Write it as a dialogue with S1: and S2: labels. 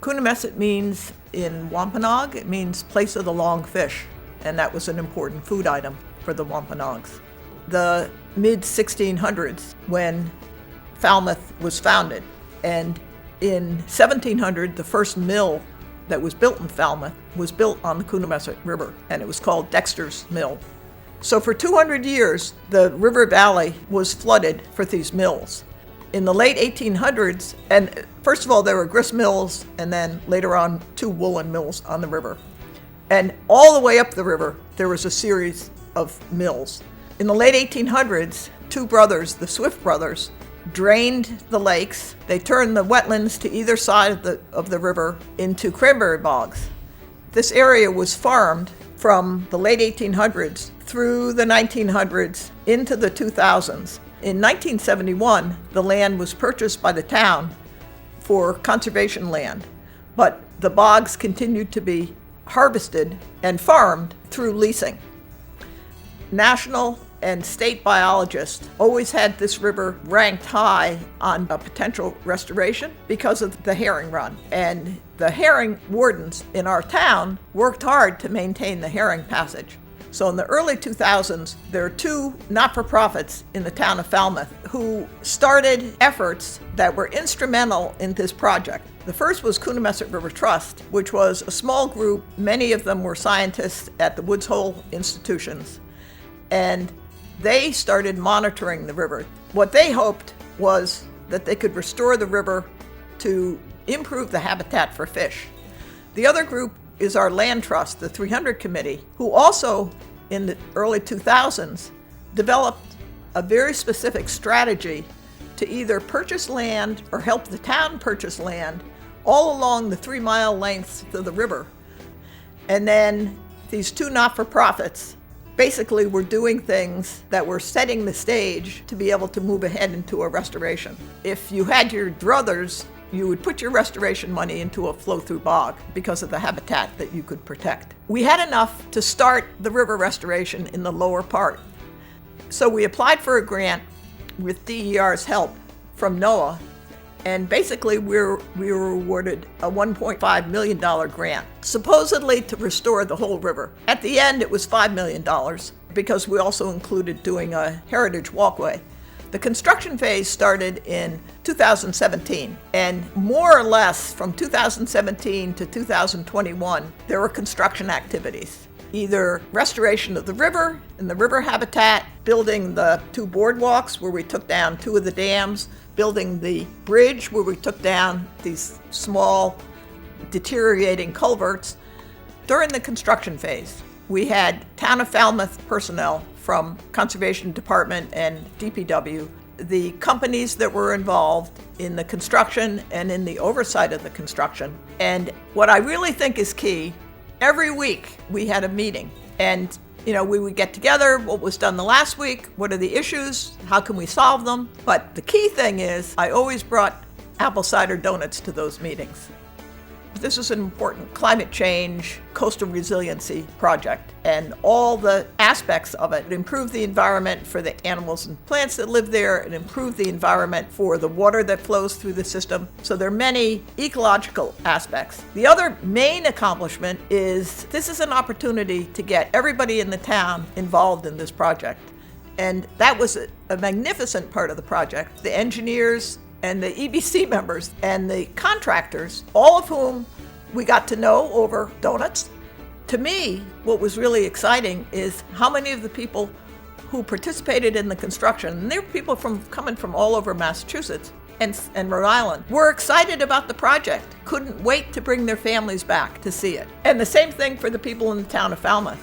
S1: Coonamessett means, in Wampanoag, it means place of the long fish, and that was an important food item for the Wampanoags. The mid-1600s, when Falmouth was founded, and in 1700, the first mill that was built in Falmouth was built on the Coonamessett River, and it was called Dexter's Mill. So for 200 years, the river valley was flooded for these mills. In the late 1800s, and first of all, there were grist mills, and then later on, 2 woolen mills on the river. And all the way up the river, there was a series of mills. In the late 1800s, 2 brothers, the Swift brothers, drained the lakes. They turned the wetlands to either side of the river into cranberry bogs. This area was farmed from the late 1800s through the 1900s into the 2000s. In 1971, the land was purchased by the town for conservation land, but the bogs continued to be harvested and farmed through leasing. National and state biologists always had this river ranked high on a potential restoration because of the herring run. And the herring wardens in our town worked hard to maintain the herring passage. So in the early 2000s, there are 2 not-for-profits in the town of Falmouth who started efforts that were instrumental in this project. The first was Coonamessett River Trust, which was a small group. Many of them were scientists at the Woods Hole institutions. And they started monitoring the river. What they hoped was that they could restore the river to improve the habitat for fish. The other group is our land trust, the 300 Committee, who also in the early 2000s developed a very specific strategy to either purchase land or help the town purchase land all along the 3-mile lengths of the river. And then these 2 not-for-profits basically were doing things that were setting the stage to be able to move ahead into a restoration. If you had your druthers, you would put your restoration money into a flow-through bog because of the habitat that you could protect. We had enough to start the river restoration in the lower part. So we applied for a grant with DER's help from NOAA, and basically we were awarded a $1.5 million grant, supposedly to restore the whole river. At the end, it was $5 million because we also included doing a heritage walkway. The construction phase started in 2017, and more or less from 2017 to 2021, there were construction activities. Either restoration of the river and the river habitat, building the 2 boardwalks where we took down 2 of the dams, building the bridge where we took down these small deteriorating culverts. During the construction phase, we had Town of Falmouth personnel from Conservation Department and DPW, the companies that were involved in the construction and in the oversight of the construction. And what I really think is key, every week we had a meeting, and we would get together, what was done the last week, what are the issues, how can we solve them? But the key thing is I always brought apple cider donuts to those meetings. This is an important climate change, coastal resiliency project, and all the aspects of it. It improved the environment for the animals and plants that live there. It improved the environment for the water that flows through the system. So there are many ecological aspects. The other main accomplishment is this is an opportunity to get everybody in the town involved in this project. And that was a magnificent part of the project. The engineers and the EBC members and the contractors, all of whom we got to know over donuts. To me, what was really exciting is how many of the people who participated in the construction, and there were people coming from all over Massachusetts and Rhode Island, were excited about the project, couldn't wait to bring their families back to see it. And the same thing for the people in the town of Falmouth.